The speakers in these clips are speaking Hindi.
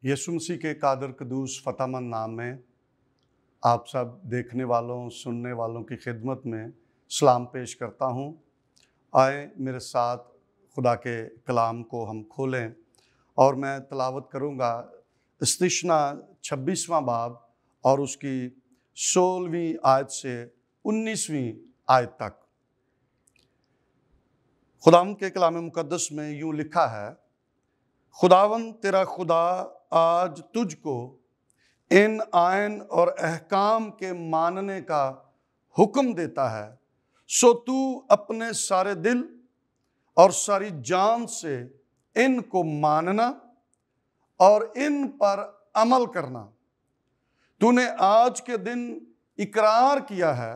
यीशु मसीह के कादर कदूस फतामंद नाम में आप सब देखने वालों सुनने वालों की खिदमत में सलाम पेश करता हूँ। आए मेरे साथ खुदा के कलाम को हम खोलें और मैं तलावत करूँगा इस्तिशना 26वां बाब और उसकी 16वीं आयत से 19वीं आयत तक। खुदाम के कलाम मुकद्दस में यूँ लिखा है, खुदावन तेरा खुदा आज तुझको इन आयन और अहकाम के मानने का हुक्म देता है, सो तू अपने सारे दिल और सारी जान से इनको मानना और इन पर अमल करना। तूने आज के दिन इकरार किया है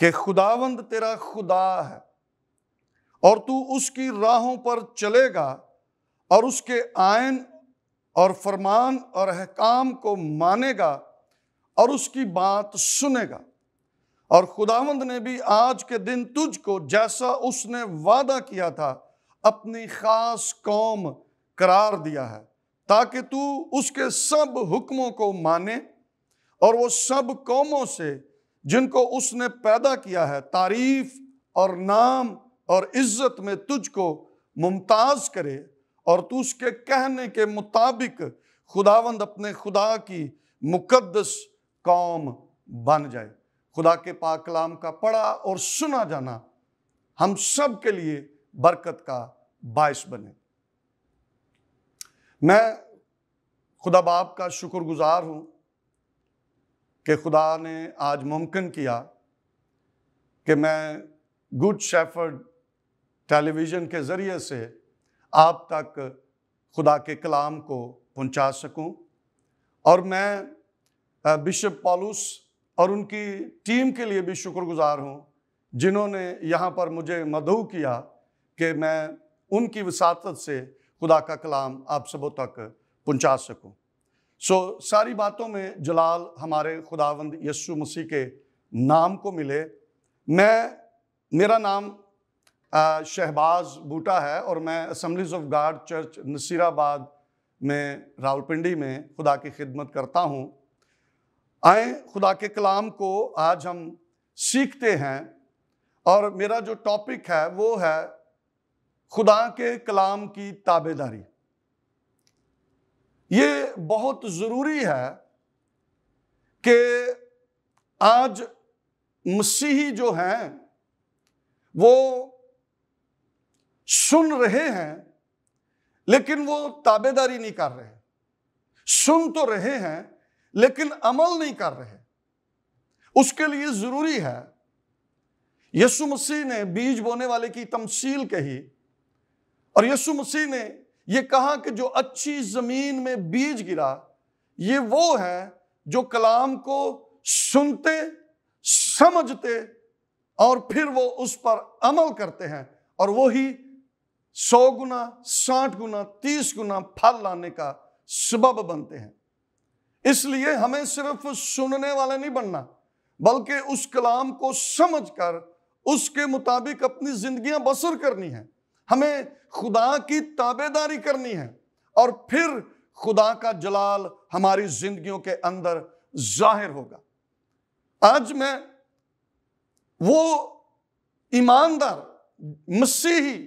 कि खुदावंद तेरा खुदा है और तू उसकी राहों पर चलेगा और उसके आयन और फरमान और अहकाम को मानेगा और उसकी बात सुनेगा। और खुदावंद ने भी आज के दिन तुझको जैसा उसने वादा किया था अपनी खास कौम करार दिया है, ताकि तू उसके सब हुक्मों को माने और वो सब कौमों से जिनको उसने पैदा किया है तारीफ और नाम और इज्जत में तुझको मुमताज करे और तू उसके कहने के मुताबिक खुदावंद अपने खुदा की मुकद्दस कौम बन जाए। खुदा के पाक कलाम का पढ़ा और सुना जाना हम सब के लिए बरकत का बायस बने। मैं खुदा बाप का शुक्रगुजार हूँ कि खुदा ने आज मुमकिन किया कि मैं गुड शेफर्ड टेलीविज़न के ज़रिए से आप तक खुदा के कलाम को पहुंचा सकूं। और मैं बिशप पौलुस और उनकी टीम के लिए भी शुक्रगुजार हूं, जिन्होंने यहाँ पर मुझे मदऊ किया कि मैं उनकी वसातत से खुदा का कलाम आप सबों तक पहुंचा सकूं। सारी बातों में जलाल हमारे खुदावंद यीशु मसीह के नाम को मिले। मेरा नाम शहबाज बूटा है और मैं assemblies of God church Nasirabad में रावलपिंडी में खुदा की खिदमत करता हूँ। आए खुदा के कलाम को आज हम सीखते हैं और मेरा जो टॉपिक है वो है खुदा के कलाम की ताबेदारी। ये बहुत ज़रूरी है कि आज मसीही जो हैं वो सुन रहे हैं लेकिन वो ताबेदारी नहीं कर रहे। सुन तो रहे हैं लेकिन अमल नहीं कर रहे। उसके लिए जरूरी है, यीशु मसीह ने बीज बोने वाले की तमसील कही और यीशु मसीह ने यह कहा कि जो अच्छी जमीन में बीज गिरा ये वो है जो कलाम को सुनते समझते और फिर वो उस पर अमल करते हैं और वो ही 100 गुना 60 गुना 30 गुना फल लाने का सबब बनते हैं। इसलिए हमें सिर्फ सुनने वाले नहीं बनना, बल्कि उस कलाम को समझकर उसके मुताबिक अपनी जिंदगियां बसर करनी है। हमें खुदा की ताबेदारी करनी है और फिर खुदा का जलाल हमारी जिंदगियों के अंदर जाहिर होगा। आज मैं वो ईमानदार मसीही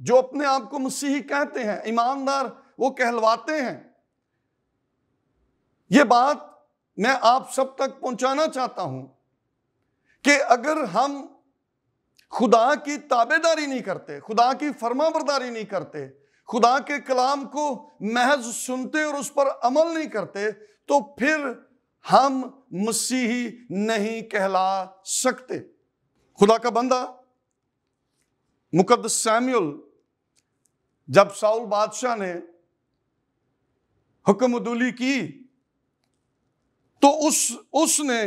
जो अपने आप को मसीही कहते हैं, ईमानदार वो कहलवाते हैं, ये बात मैं आप सब तक पहुंचाना चाहता हूं कि अगर हम खुदा की ताबेदारी नहीं करते, खुदा की फरमाबरदारी नहीं करते, खुदा के कलाम को महज सुनते और उस पर अमल नहीं करते, तो फिर हम मसीही नहीं कहला सकते। खुदा का बंदा मुकद्दस सैमुअल जब साउल बादशाह ने हुक्मदुली की तो उसने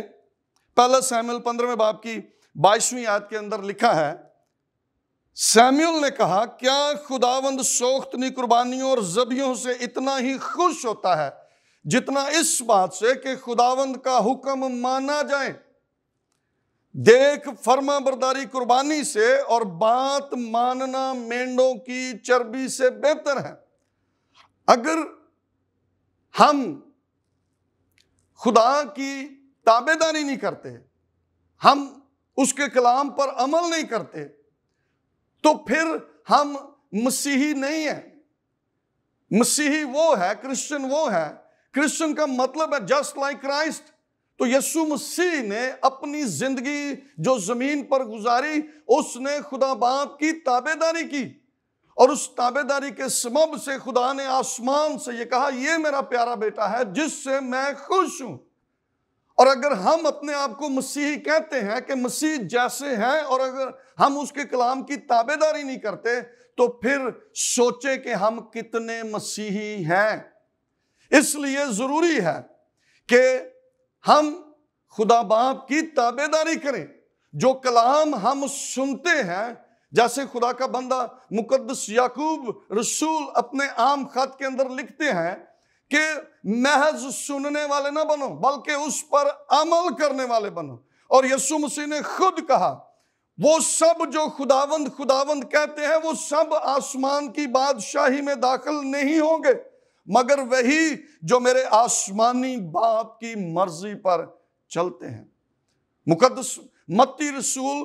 पहला सैमुअल 15वें बाब की 22वीं आयत के अंदर लिखा है, सैमुअल ने कहा, क्या खुदावंद सोख्तनी कुर्बानियों और ज़बियों से इतना ही खुश होता है जितना इस बात से कि खुदावंद का हुक्म माना जाए। देख फर्मा बरदारी कुर्बानी से और बात मानना मेंढों की चर्बी से बेहतर है। अगर हम खुदा की ताबेदारी नहीं करते, हम उसके कलाम पर अमल नहीं करते, तो फिर हम मसीही नहीं है। मसीही वो है, क्रिश्चियन वो है, क्रिश्चियन का मतलब है जस्ट लाइक क्राइस्ट। तो यीशु मसीह ने अपनी जिंदगी जो जमीन पर गुजारी, उसने खुदा बाप की ताबेदारी की, और उस ताबेदारी के सबब से खुदा ने आसमान से ये कहा, ये मेरा प्यारा बेटा है जिससे मैं खुश हूं। और अगर हम अपने आप को मसीही कहते हैं कि मसीह जैसे हैं, और अगर हम उसके कलाम की ताबेदारी नहीं करते, तो फिर सोचे कि हम कितने मसीही हैं। इसलिए जरूरी है कि हम खुदा बाप की ताबेदारी करें। जो कलाम हम सुनते हैं, जैसे खुदा का बंदा मुकद्दस याकूब रसूल अपने आम खत के अंदर लिखते हैं कि महज सुनने वाले ना बनो, बल्कि उस पर अमल करने वाले बनो। और यीशु मसीह ने खुद कहा, वो सब जो खुदावंद खुदावंद कहते हैं, वो सब आसमान की बादशाही में दाखिल नहीं होंगे, मगर वही जो मेरे आसमानी बाप की मर्जी पर चलते हैं। मुकद्दस मत्ती रसूल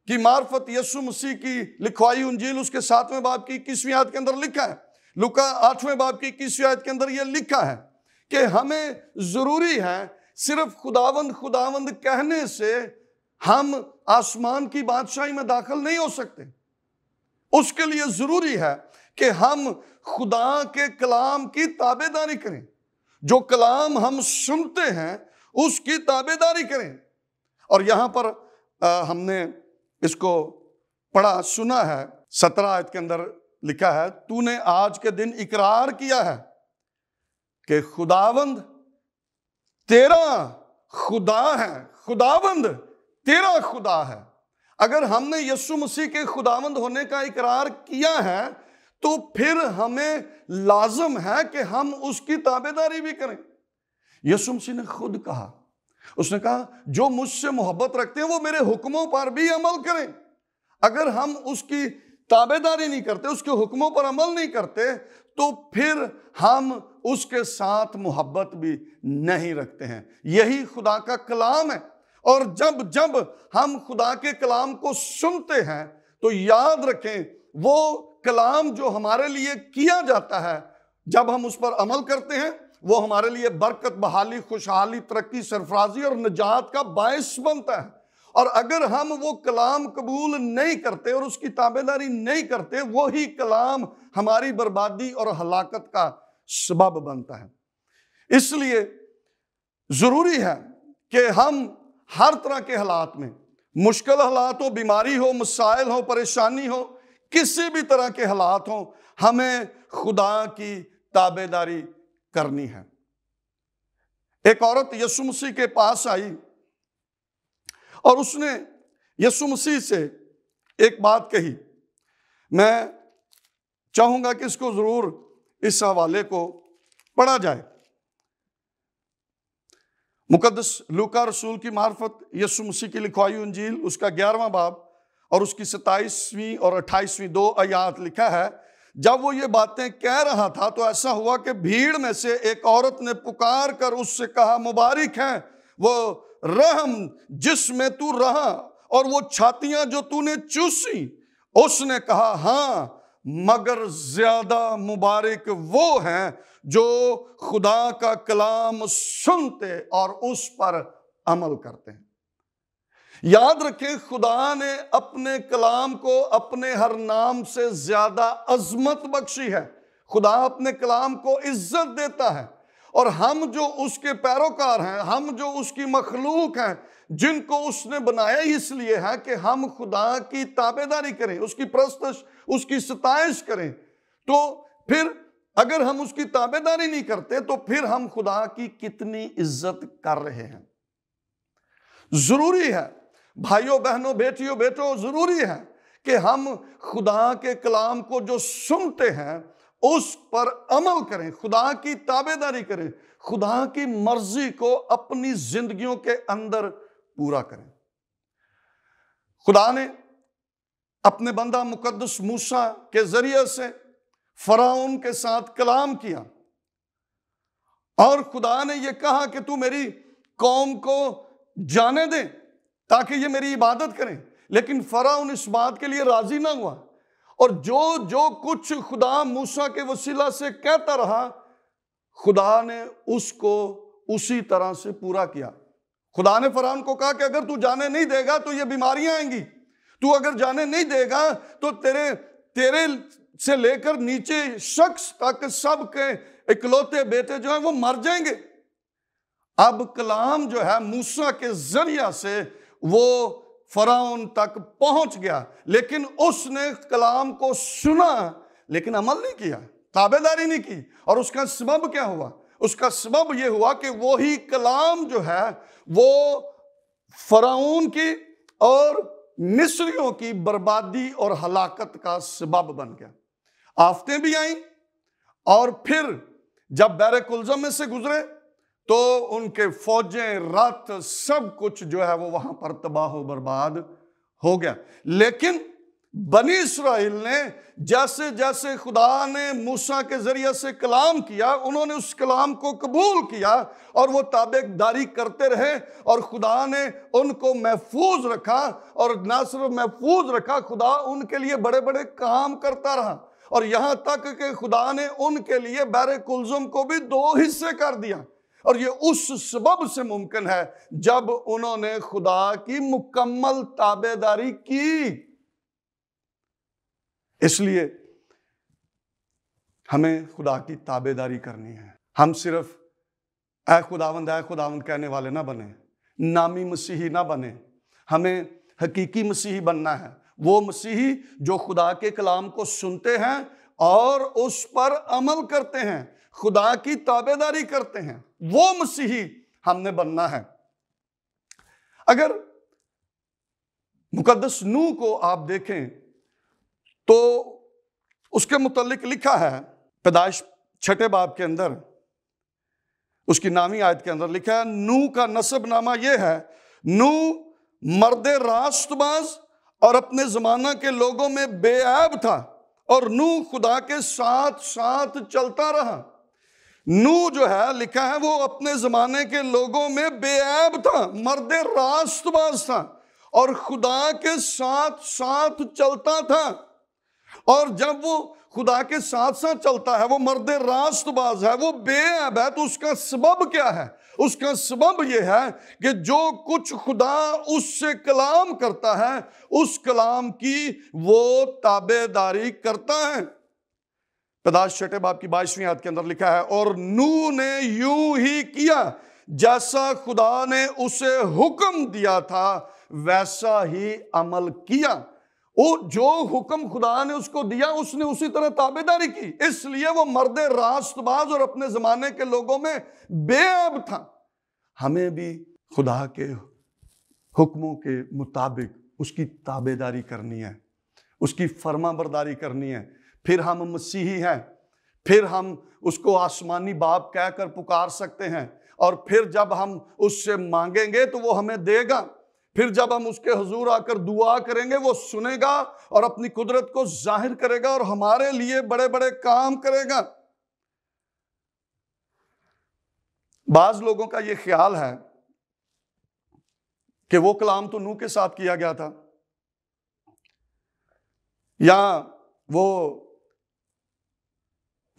की मार्फत यीशु मसीह की लिखवाई इंजील उसके 7वें बाब की 21वीं आयत के अंदर लिखा है, लूका 8वें बाब की 21वीं आयत के अंदर यह लिखा है कि हमें जरूरी है, सिर्फ खुदावंद खुदावंद कहने से हम आसमान की बादशाही में दाखिल नहीं हो सकते। उसके लिए जरूरी है कि हम खुदा के कलाम की ताबेदारी करें। जो कलाम हम सुनते हैं उसकी ताबेदारी करें। और यहां पर हमने इसको पढ़ा सुना है, 17 आयत के अंदर लिखा है, तूने आज के दिन इकरार किया है कि खुदावंद तेरा खुदा है, खुदावंद तेरा खुदा है। अगर हमने यीशु मसीह के खुदावंद होने का इकरार किया है, तो फिर हमें लाजम है कि हम उसकी ताबेदारी भी करें। यीशु मसीह ने खुद कहा, उसने कहा, जो मुझसे मोहब्बत रखते हैं वो मेरे हुक्मों पर भी अमल करें। अगर हम उसकी ताबेदारी नहीं करते, उसके हुक्मों पर अमल नहीं करते, तो फिर हम उसके साथ मोहब्बत भी नहीं रखते हैं। यही खुदा का कलाम है। और जब जब हम खुदा के कलाम को सुनते हैं, तो याद रखें, वो कलाम जो हमारे लिए किया जाता है, जब हम उस पर अमल करते हैं, वो हमारे लिए बरकत, बहाली, खुशहाली, तरक्की, सरफराजी और निजात का बायस बनता है। और अगर हम वो कलाम कबूल नहीं करते और उसकी ताबेदारी नहीं करते, वही कलाम हमारी बर्बादी और हलाकत का सबब बनता है। इसलिए जरूरी है कि हम हर तरह के हालात में, मुश्किल हालात हो, बीमारी हो, मसाइल हो, परेशानी हो, किसी भी तरह के हालात हो, हमें खुदा की ताबेदारी करनी है। एक औरत यीशु मसीह के पास आई और उसने यीशु मसीह से एक बात कही। मैं चाहूंगा कि इसको जरूर इस हवाले को पढ़ा जाए। मुकद्दस लूका रसूल की मार्फत यीशु मसीह की लिखवाई इंजील उसका 11वां बाब और उसकी 27वीं और 28वीं 2 आयत लिखा है, जब वो ये बातें कह रहा था, तो ऐसा हुआ कि भीड़ में से एक औरत ने पुकार कर उससे कहा, मुबारक है वो रहम जिसमें तू रहा और वो छातियां जो तूने चूसी। उसने कहा, हाँ, मगर ज्यादा मुबारक वो हैं जो खुदा का कलाम सुनते और उस पर अमल करते हैं। याद रखें, खुदा ने अपने कलाम को अपने हर नाम से ज्यादा अजमत बख्शी है। खुदा अपने कलाम को इज्जत देता है। और हम जो उसके पैरोकार हैं, हम जो उसकी मखलूक हैं, जिनको उसने बनाया इसलिए है कि हम खुदा की ताबेदारी करें, उसकी प्रस्तश, उसकी सताइश करें। तो फिर अगर हम उसकी ताबेदारी नहीं करते, तो फिर हम खुदा की कितनी इज्जत कर रहे हैं। जरूरी है भाइयों, बहनों, बेटियों, बेटों, जरूरी है कि हम खुदा के कलाम को जो सुनते हैं उस पर अमल करें, खुदा की ताबेदारी करें, खुदा की मर्जी को अपनी जिंदगियों के अंदर पूरा करें। खुदा ने अपने बंदा मुकद्दस मूसा के जरिए से फराउन के साथ कलाम किया और खुदा ने यह कहा कि तू मेरी कौम को जाने दे ताकि ये मेरी इबादत करें। लेकिन फराउन इस बात के लिए राजी ना हुआ, और जो जो कुछ खुदा मूसा के वसीला से कहता रहा, खुदा ने उसको उसी तरह से पूरा किया। खुदा ने फराउन को कहा कि अगर तू जाने नहीं देगा तो ये बीमारियां आएंगी, तू अगर जाने नहीं देगा तो तेरे से लेकर नीचे शख्स तक सबके इकलौते बेटे जो हैं वो मर जाएंगे। अब कलाम जो है मूसा के जरिया से वो फराउन तक पहुंच गया, लेकिन उसने कलाम को सुना लेकिन अमल नहीं किया, ताबेदारी नहीं की। और उसका सबब क्या हुआ? उसका सबब यह हुआ कि वही कलाम जो है वो फराउन की और मिस्रियों की बर्बादी और हलाकत का सबब बन गया। आफतें भी आईं, और फिर जब बैर कुलजम में से गुजरे तो उनके फौजें, रथ, सब कुछ जो है वो वहां पर तबाह बर्बाद हो गया। लेकिन बनी इस्राइल ने जैसे जैसे खुदा ने मूसा के जरिए से कलाम किया, उन्होंने उस कलाम को कबूल किया और वो ताबेदारी करते रहे, और खुदा ने उनको महफूज रखा। और ना सिर्फ महफूज रखा, खुदा उनके लिए बड़े बड़े काम करता रहा, और यहां तक कि खुदा ने उनके लिए बैर कुलजुम को भी 2 हिस्से कर दिया। और ये उस सबब से मुमकिन है जब उन्होंने खुदा की मुकम्मल ताबेदारी की। इसलिए हमें खुदा की ताबेदारी करनी है। हम सिर्फ ऐ खुदावंद कहने वाले ना बने, नामी मसीही ना बने। हमें हकीकी मसीही बनना है, वो मसीही जो खुदा के कलाम को सुनते हैं और उस पर अमल करते हैं, खुदा की ताबेदारी करते हैं, वो मसीही हमने बनना है। अगर मुकद्दस नूह को आप देखें तो उसके मुतल्लिक लिखा है, पैदाइश 6 बाब के अंदर उसकी नामी आयत के अंदर लिखा है, नूह का नसब नामा यह है, नूह मर्दे रास्तबाज और अपने जमाना के लोगों में बेऐब था, और नूह खुदा के साथ साथ चलता रहा। नूह जो है लिखा है वो अपने जमाने के लोगों में बेऐब था, मर्दे रास्तबाज था और खुदा के साथ साथ चलता था। और जब वो खुदा के साथ साथ चलता है, वो मर्दे रास्तबाज है, वो बेऐब है, तो उसका सबब क्या है? उसका सबब यह है कि जो कुछ खुदा उससे कलाम करता है, उस कलाम की वो ताबेदारी करता है। पैदाइश 6 बाब की 22वीं आयत के अंदर लिखा है, और नूह ने यूं ही किया जैसा खुदा ने उसे हुक्म दिया था, वैसा ही अमल किया। वो जो हुक्म खुदा ने उसको दिया उसने उसी तरह ताबेदारी की, इसलिए वो मर्दे रास्तबाज और अपने जमाने के लोगों में बेऐब था। हमें भी खुदा के हुक्मों के मुताबिक उसकी ताबेदारी करनी है, उसकी फर्माबरदारी करनी है। फिर हम मसीही हैं, फिर हम उसको आसमानी बाप कहकर पुकार सकते हैं, और फिर जब हम उससे मांगेंगे तो वो हमें देगा। फिर जब हम उसके हुजूर आकर दुआ करेंगे वो सुनेगा और अपनी कुदरत को जाहिर करेगा और हमारे लिए बड़े बड़े काम करेगा। बाज लोगों का यह ख्याल है कि वो कलाम तो नूह के साथ किया गया था, या वो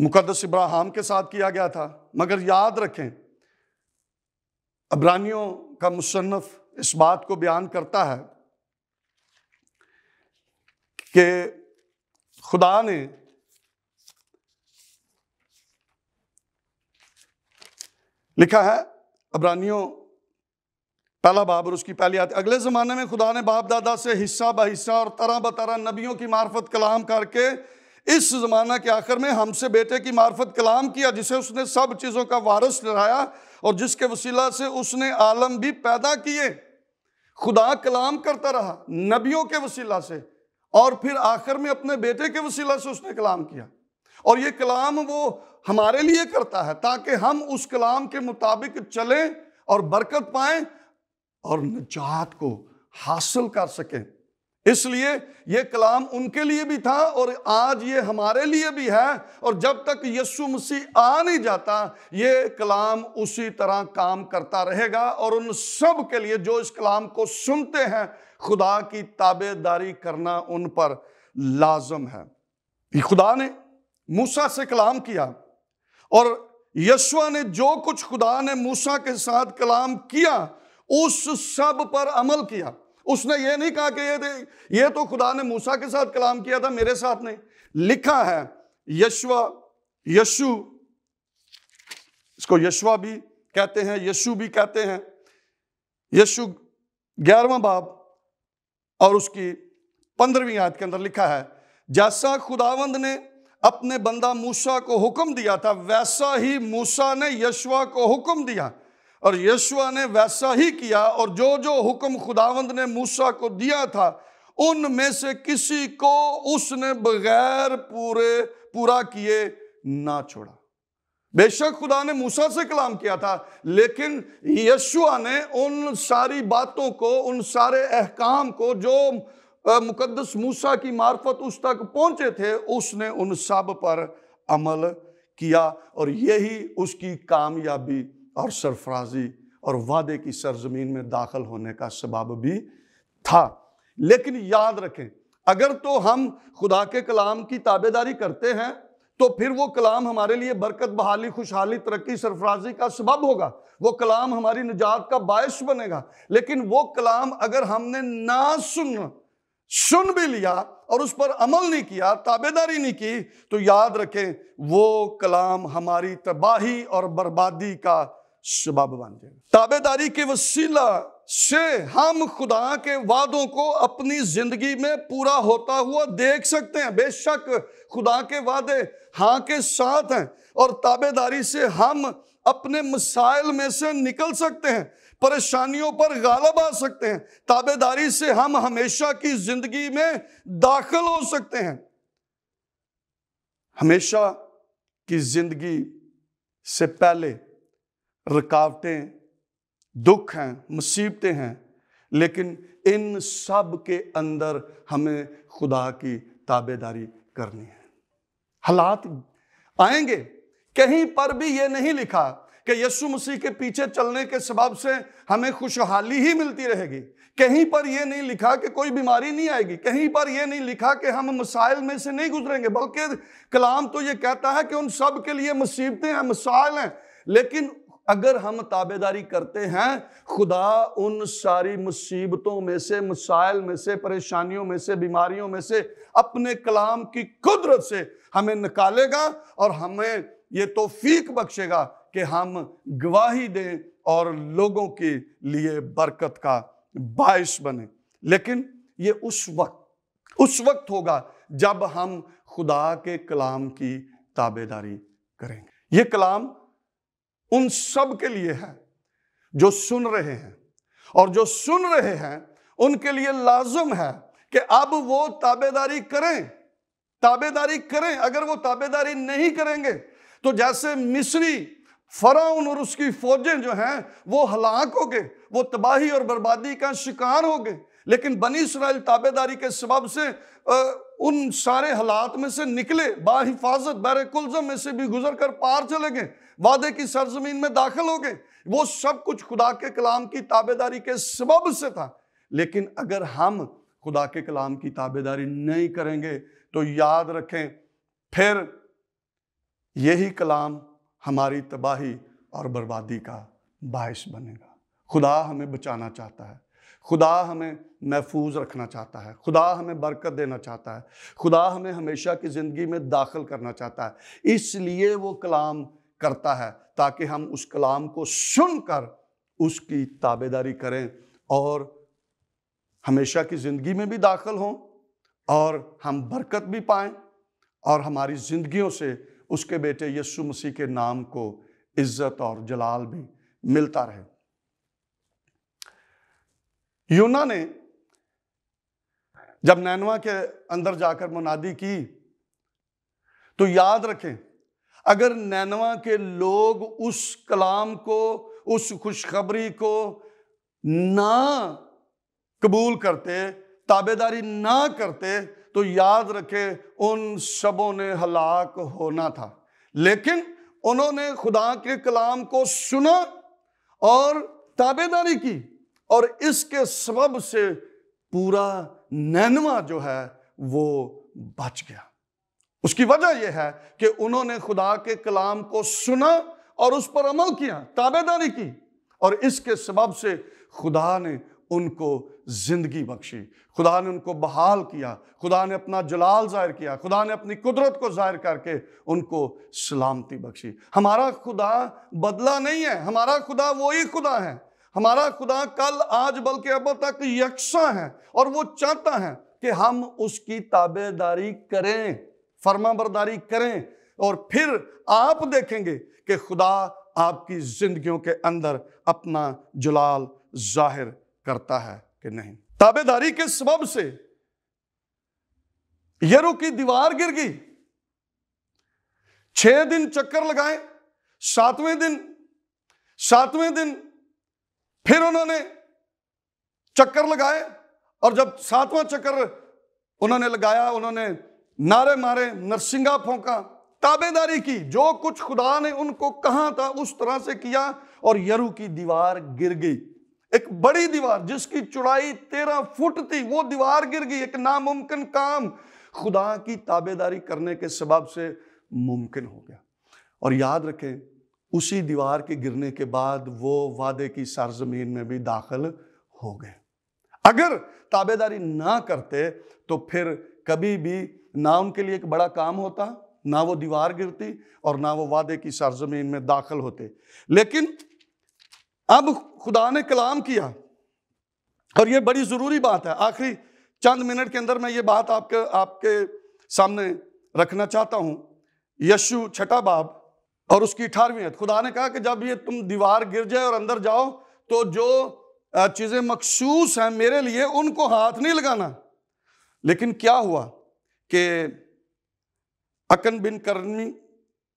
मुकद्दस इब्राहिम के साथ किया गया था। मगर याद रखें, अब्रानियों का मुसन्नफ इस बात को बयान करता है कि खुदा ने लिखा है, अब्रानियों 1 बाब और उसकी पहली आयत, अगले जमाने में खुदा ने बाप दादा से हिस्सा ब हिस्सा और तरह ब तरह नबियों की मार्फत कलाम करके इस जमाना के आखिर में हमसे बेटे की मार्फत कलाम किया, जिसे उसने सब चीजों का वारिस ठहराया और जिसके वसीला से उसने आलम भी पैदा किए। खुदा कलाम करता रहा नबियों के वसीला से, और फिर आखिर में अपने बेटे के वसीला से उसने कलाम किया। और ये कलाम वो हमारे लिए करता है ताकि हम उस कलाम के मुताबिक चलें और बरकत पाएं और निजात को हासिल कर सकें। इसलिए ये कलाम उनके लिए भी था और आज ये हमारे लिए भी है। और जब तक यीशु मसीह आ नहीं जाता, ये कलाम उसी तरह काम करता रहेगा। और उन सब के लिए जो इस कलाम को सुनते हैं, खुदा की ताबेदारी करना उन पर लाजम है। खुदा ने मूसा से कलाम किया और यशुआ ने जो कुछ खुदा ने मूसा के साथ कलाम किया उस सब पर अमल किया। उसने ये नहीं कहा कि ये तो खुदा ने मूसा के साथ कलाम किया था, मेरे साथ नहीं। लिखा है यशु, इसको यशुआ भी कहते हैं, यशु भी कहते हैं। यशु 11वां बाब और उसकी 15वीं आयत के अंदर लिखा है, जैसा खुदावंद ने अपने बंदा मूसा को हुक्म दिया था, वैसा ही मूसा ने यशुआ को हुक्म दिया और यशुआ ने वैसा ही किया। और जो जो हुक्म खुदावंद ने मूसा को दिया था, उनमें से किसी को उसने बगैर पूरा किए ना छोड़ा। बेशक खुदा ने मूसा से कलाम किया था, लेकिन यशुआ ने उन सारी बातों को, उन सारे अहकाम को जो मुकद्दस मूसा की मार्फत उस तक पहुंचे थे, उसने उन सब पर अमल किया। और यही उसकी कामयाबी और सरफराजी और वादे की सरजमीन में दाखिल होने का सबब भी था। लेकिन याद रखें, अगर तो हम खुदा के कलाम की ताबेदारी करते हैं तो फिर वो कलाम हमारे लिए बरकत, बहाली, खुशहाली, तरक्की, सरफराजी का सबब होगा। वो कलाम हमारी निजात का बायस बनेगा। लेकिन वो कलाम अगर हमने ना सुन भी लिया और उस पर अमल नहीं किया, ताबेदारी नहीं की, तो याद रखें वो कलाम हमारी तबाही और बर्बादी का सबब बन जाएगा। ताबेदारी के वसीला से हम खुदा के वादों को अपनी जिंदगी में पूरा होता हुआ देख सकते हैं। बेशक खुदा के वादे हाँ के साथ हैं और ताबेदारी से हम अपने मसाइल में से निकल सकते हैं, परेशानियों पर गालिब आ सकते हैं। ताबेदारी से हम हमेशा की जिंदगी में दाखिल हो सकते हैं। हमेशा की जिंदगी से पहले रुकावटें, दुख हैं, मुसीबतें हैं, लेकिन इन सब के अंदर हमें खुदा की ताबेदारी करनी है। हालात आएंगे, कहीं पर भी ये नहीं लिखा कि यीशु मसीह के पीछे चलने के सबब से हमें खुशहाली ही मिलती रहेगी। कहीं पर यह नहीं लिखा कि कोई बीमारी नहीं आएगी। कहीं पर यह नहीं लिखा कि हम मसाइल में से नहीं गुजरेंगे, बल्कि कलाम तो यह कहता है कि उन सब के लिए मुसीबतें हैं, मसाइल हैं। लेकिन अगर हम ताबेदारी करते हैं, खुदा उन सारी मुसीबतों में से, मसाइल में से, परेशानियों में से, बीमारियों में से अपने कलाम की कुदरत से हमें निकालेगा और हमें ये तौफीक बख्शेगा कि हम गवाही दें और लोगों के लिए बरकत का बायस बने। लेकिन ये उस वक्त होगा जब हम खुदा के कलाम की ताबेदारी करेंगे। ये कलाम उन सब के लिए है जो सुन रहे हैं, और जो सुन रहे हैं उनके लिए लाजम है कि अब वो ताबेदारी करें। अगर वो ताबेदारी नहीं करेंगे तो जैसे मिस्री फराउन और उसकी फौजें जो हैं वो हलाक हो गए, वो तबाही और बर्बादी का शिकार हो गए। लेकिन बनी इस्राएल ताबेदारी के सबब से उन सारे हालात में से निकले, बाहिफाजत बहरे कुलज़म में से भी गुजर कर पार चले गए, वादे की सरजमीन में दाखिल हो गए। वो सब कुछ खुदा के कलाम की ताबेदारी के सबब से था। लेकिन अगर हम खुदा के कलाम की ताबेदारी नहीं करेंगे तो याद रखें, फिर यही कलाम हमारी तबाही और बर्बादी का बायस बनेगा। खुदा हमें बचाना चाहता है, खुदा हमें महफूज रखना चाहता है, खुदा हमें बरकत देना चाहता है, खुदा हमें हमेशा की ज़िंदगी में दाखिल करना चाहता है। इसलिए वो कलाम करता है ताकि हम उस कलाम को सुनकर उसकी ताबेदारी करें और हमेशा की ज़िंदगी में भी दाखिल हों और हम बरकत भी पाएं और हमारी ज़िंदगियों से उसके बेटे यीशु मसीह के नाम को इज्जत और जलाल भी मिलता रहे। यूना ने जब नैनवा के अंदर जाकर मुनादी की तो याद रखें, अगर नैनवा के लोग उस कलाम को, उस खुशखबरी को ना कबूल करते ताबेदारी ना करते तो याद रखे उन सबों ने हलाक होना था। लेकिन उन्होंने खुदा के कलाम को सुना और ताबेदारी की, और इसके सबब से पूरा नैनवा जो है वो बच गया। उसकी वजह यह है कि उन्होंने खुदा के कलाम को सुना और उस पर अमल किया, ताबेदारी की, और इसके सबब से खुदा ने उनको जिंदगी बख्शी, खुदा ने उनको बहाल किया, खुदा ने अपना जलाल जाहिर किया, खुदा ने अपनी कुदरत को जाहिर करके उनको सलामती बख्शी। हमारा खुदा बदला नहीं है, हमारा खुदा वही खुदा है। हमारा खुदा कल आज बल्कि अब तक यकसा है, और वो चाहता है कि हम उसकी ताबेदारी करें, फरमाबरदारी करें, और फिर आप देखेंगे कि खुदा आपकी जिंदगियों के अंदर अपना जलाल जाहिर करता है कि नहीं। ताबेदारी के सबब से यरीहो की दीवार गिर गई। 6 दिन चक्कर लगाए, सातवें दिन फिर उन्होंने चक्कर लगाए, और जब 7वां चक्कर उन्होंने लगाया, उन्होंने नारे मारे, नरसिंगा फूंका, ताबेदारी की, जो कुछ खुदा ने उनको कहा था उस तरह से किया, और यरीहो की दीवार गिर गई। एक बड़ी दीवार जिसकी चौड़ाई 13 फुट थी, वो दीवार गिर गई। एक नामुमकिन काम खुदा की ताबेदारी करने के सबब से मुमकिन हो गया। और याद रखें, उसी दीवार के गिरने के बाद वो वादे की सरजमीन में भी दाखिल हो गए। अगर ताबेदारी ना करते तो फिर कभी भी ना उनके लिए एक बड़ा काम होता, ना वो दीवार गिरती, और ना वो वादे की सरजमीन में दाखिल होते। लेकिन अब खुदा ने कलाम किया, और ये बड़ी जरूरी बात है। आखिरी चंद मिनट के अंदर मैं ये बात आपके सामने रखना चाहता हूं। यशु 6 बाब और उसकी 18वीं आयत, खुदा ने कहा कि जब ये तुम दीवार गिर जाए और अंदर जाओ तो जो चीजें मखसूस हैं मेरे लिए उनको हाथ नहीं लगाना। लेकिन क्या हुआ कि अकन बिन करनी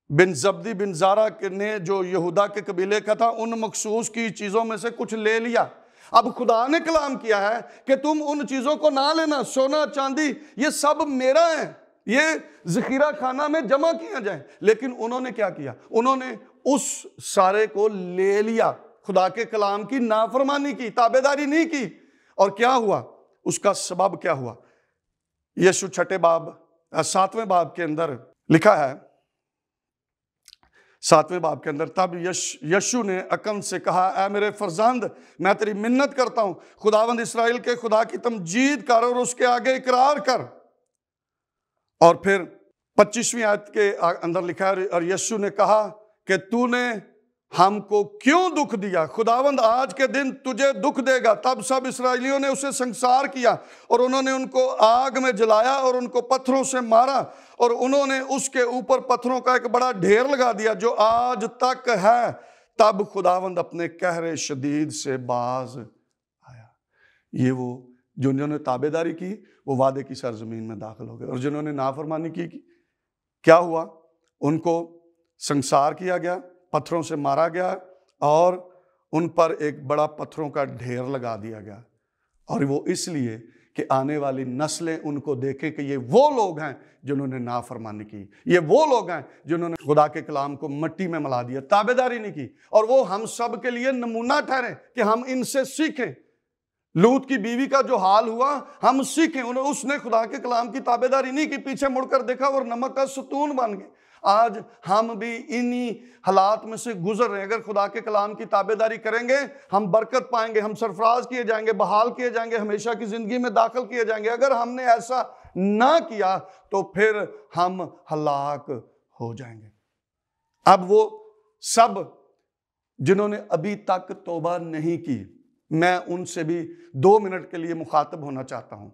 बिन जब्दी बिन जारा ने, जो यहूदा के कबीले का था, उन मखसूस की चीजों में से कुछ ले लिया। अब खुदा ने कलाम किया है कि तुम उन चीजों को ना लेना, सोना चांदी ये सब मेरा है, ये जखीरा खाना में जमा किया जाए। लेकिन उन्होंने क्या किया? उन्होंने उस सारे को ले लिया, खुदा के कलाम की नाफरमानी की, ताबेदारी नहीं की। और क्या हुआ? उसका सबब क्या हुआ? यीशु 6 बाब 7वें बाब के अंदर लिखा है, 7वें बाब के अंदर, तब यीशु ने अकन से कहा, ऐ मेरे फरजंद, मैं तेरी मिन्नत करता हूं, खुदावंद इस्राएल के खुदा की तमजीद कर और उसके आगे इकरार कर। और फिर 25वीं आयत के अंदर लिखा है, और यीशु ने कहा कि तूने हमको क्यों दुख दिया? खुदावंद आज के दिन तुझे दुख देगा। तब सब इस्राएलियों ने उसे संसार किया, और उन्होंने उनको आग में जलाया और उनको पत्थरों से मारा, और उन्होंने उसके ऊपर पत्थरों का एक बड़ा ढेर लगा दिया जो आज तक है। तब खुदावंद अपने कहरे शदीद से बाज आया। ये वो जिन्होंने ताबेदारी की वो वादे की सरजमीन में दाखिल हो गए, और जिन्होंने नाफरमानी की क्या हुआ? उनको संसार किया गया, पत्थरों से मारा गया, और उन पर एक बड़ा पत्थरों का ढेर लगा दिया गया। और वो इसलिए कि आने वाली नस्लें उनको देखें कि ये वो लोग हैं जिन्होंने नाफरमानी की, ये वो लोग हैं जिन्होंने खुदा के कलाम को मिट्टी में मिला दिया, ताबेदारी नहीं की। और वो हम सब के लिए नमूना ठहरे कि हम इनसे सीखें। लूत की बीवी का जो हाल हुआ हम सीखें। उसने खुदा के कलाम की ताबेदारी नहीं की, पीछे मुड़कर देखा और नमक का सतून बन गए। आज हम भी इन्हीं हालात में से गुजर रहे हैं। अगर खुदा के कलाम की ताबेदारी करेंगे हम बरकत पाएंगे, हम सरफराज किए जाएंगे, बहाल किए जाएंगे, हमेशा की जिंदगी में दाखिल किए जाएंगे। अगर हमने ऐसा ना किया तो फिर हम हलाक हो जाएंगे। अब वो सब जिन्होंने अभी तक तौबा नहीं की, मैं उनसे भी 2 मिनट के लिए मुखातब होना चाहता हूं।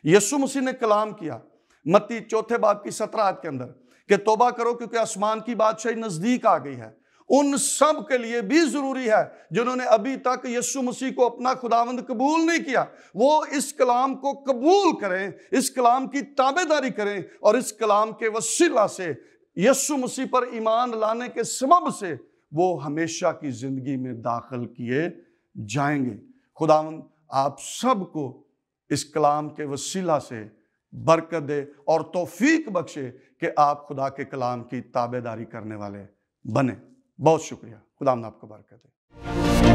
यीशु मसीह ने कलाम किया मत्ती 4 बाब की 17 आयत के अंदर कि तौबा करो क्योंकि आसमान की बादशाही नजदीक आ गई है। उन सब के लिए भी जरूरी है जिन्होंने अभी तक यीशु मसीह को अपना खुदावंद कबूल नहीं किया, वो इस कलाम को कबूल करें, इस कलाम की ताबेदारी करें, और इस कलाम के वसीला से यीशु मसीह पर ईमान लाने के सबब से वो हमेशा की जिंदगी में दाखिल किए जाएंगे। खुदावंद आप सबको इस कलाम के वसीला से बरकत दे और तौफीक बख्शे कि आप खुदा के कलाम की ताबेदारी करने वाले बने। बहुत शुक्रिया। खुदा आपको बरकत दे।